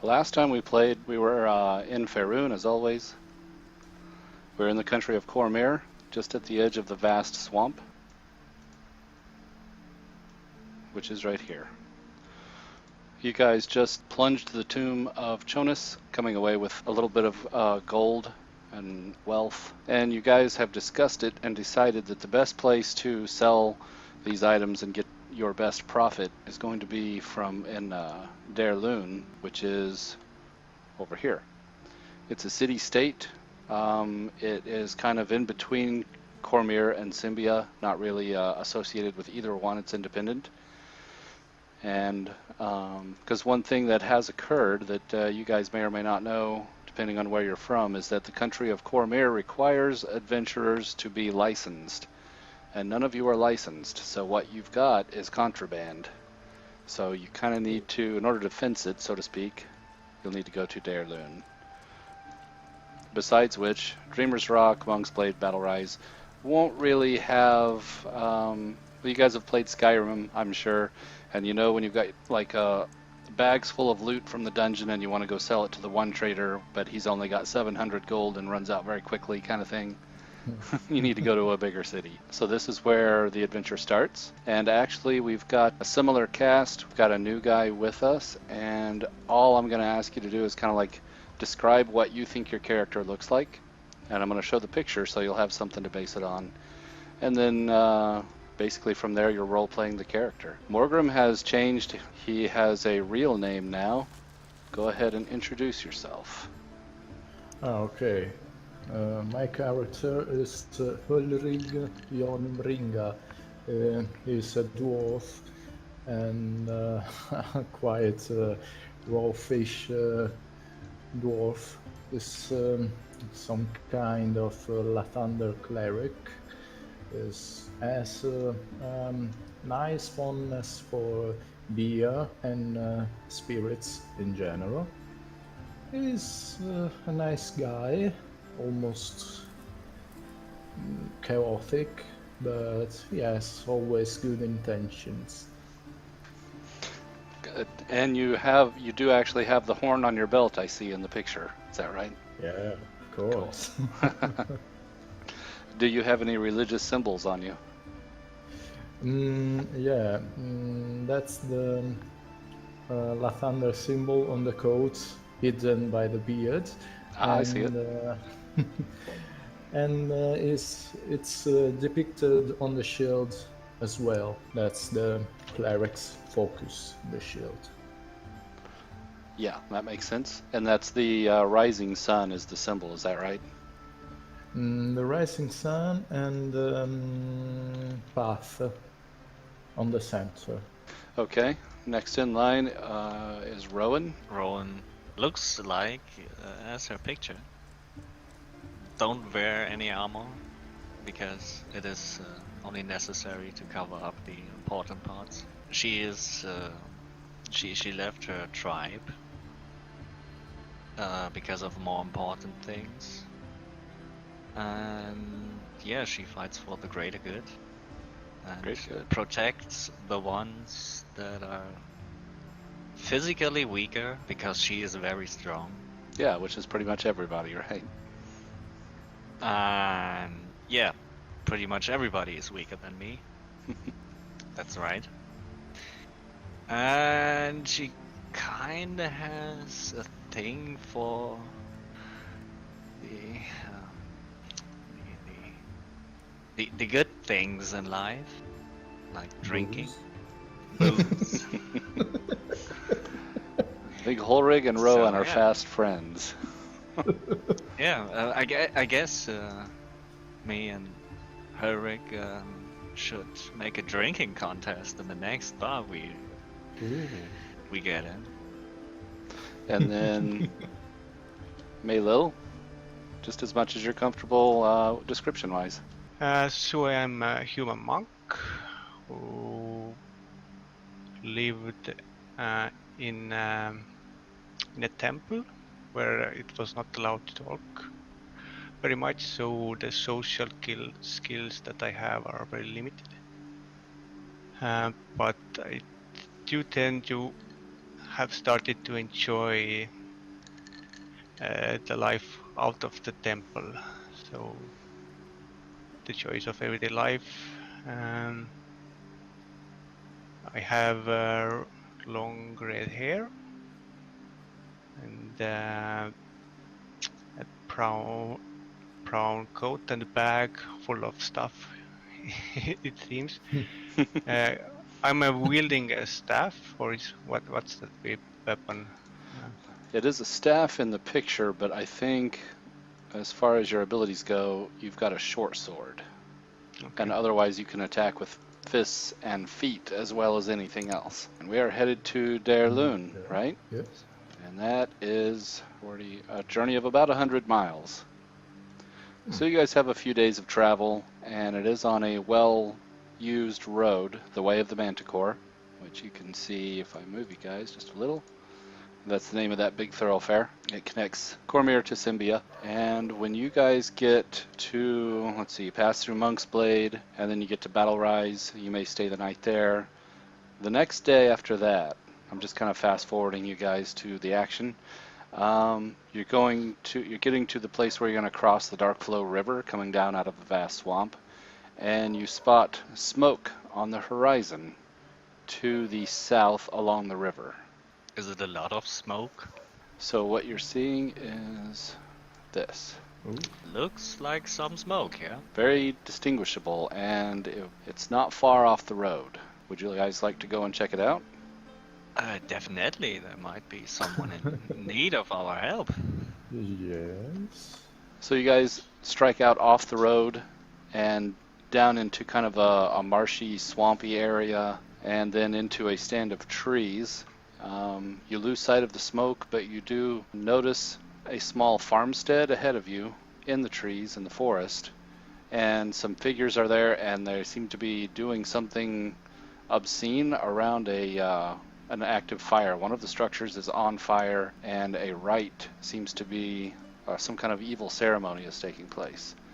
Last time we played, we were in Faerun, as always. We're in the country of Cormyr, just at the edge of the vast swamp, which is right here. You guys just plunged the Tomb of Chonis, coming away with a little bit of gold and wealth. And you guys have discussed it and decided that the best place to sell these items and get your best profit is going to be from in Daerlun, which is over here. It's a city-state. It is kind of in between Cormyr and Symbia, not really associated with either one. It's independent. And because one thing that has occurred that you guys may or may not know, depending on where you're from, is that the country of Cormyr requires adventurers to be licensed. And none of you are licensed, so what you've got is contraband. So you kind of need to, in order to fence it, so to speak, you'll need to go to Daerlun. Besides which, Dreamer's Rock, Monk's Blade, Battle Rise won't really have... well, you guys have played Skyrim, I'm sure, and you know when you've got like bags full of loot from the dungeon and you want to go sell it to the one trader, but he's only got 700 gold and runs out very quickly kind of thing. You need to go to a bigger city. So this is where the adventure starts. And actually we've got a similar cast. We've got a new guy with us, and all I'm going to ask you to do is kind of like describe what you think your character looks like. And I'm going to show the picture so you'll have something to base it on. And then basically from there you're role-playing the character. Morgrim has changed. He has a real name now. Go ahead and introduce yourself. Okay. My character is Ulrig Ringa. He's a dwarf and quite raw fish dwarf. Is some kind of Lathander cleric. Has nice fondness for beer and spirits in general. He's a nice guy, almost chaotic, but he has always good intentions. Good. And you do actually have the horn on your belt, I see in the picture. Is that right? Yeah, of course. Cool. Do you have any religious symbols on you? Yeah, that's the Lathander symbol on the coat, hidden by the beard. I see it. And it's depicted on the shield as well. That's the cleric's focus, the shield. Yeah, that makes sense. And that's the rising sun is the symbol, is that right? The rising sun and path on the center. Okay, next in line is Rowan. Rowan looks like as her picture. Don't wear any armor because it is only necessary to cover up the important parts. She is she left her tribe because of more important things. And yeah, she fights for the greater good and protects the ones that are physically weaker because she is very strong. Yeah, which is pretty much everybody, right? And yeah, pretty much everybody is weaker than me. That's right. And she kinda has a thing for the good things in life, like drinking, booze. I think Ulrig and Rowan are fast friends. Yeah, I guess me and Ulrig should make a drinking contest in the next bar we get in. And then Maylil, just as much as you're comfortable description-wise. So I am a human monk who lived in a temple where it was not allowed to talk very much, so the social skills that I have are very limited. But I do tend to have started to enjoy the life out of the temple. So the joys of everyday life. I have long red hair and a brown coat and a bag full of stuff. It seems. I'm wielding a staff, or is what's that weapon? It is a staff in the picture, but I think as far as your abilities go, you've got a short sword. Okay. And otherwise you can attack with fists and feet as well as anything else. And we are headed to Daerlun, right? Yes. And that is a journey of about 100 miles. So you guys have a few days of travel, and it is on a well-used road, the Way of the Manticore, which you can see if I move you guys just a little. That's the name of that big thoroughfare. It connects Cormyr to Symbia. And when you guys get to, let's see, you pass through Monk's Blade, and then you get to Battle Rise. You may stay the night there. The next day after that, I'm just kind of fast forwarding you guys to the action. You're getting to the place where you're going to cross the Darkflow River, coming down out of a vast swamp, and you spot smoke on the horizon to the south along the river. Is it a lot of smoke? So what you're seeing is this. Ooh. Looks like some smoke, yeah? Very distinguishable, and it's not far off the road. Would you guys like to go and check it out? Definitely, there might be someone in need of our help. Yes. So you guys strike out off the road and down into kind of a marshy, swampy area, and then into a stand of trees. You lose sight of the smoke, but you do notice a small farmstead ahead of you in the trees in the forest, and some figures are there, and they seem to be doing something obscene around an active fire. One of the structures is on fire, and a rite seems to be some kind of evil ceremony is taking place.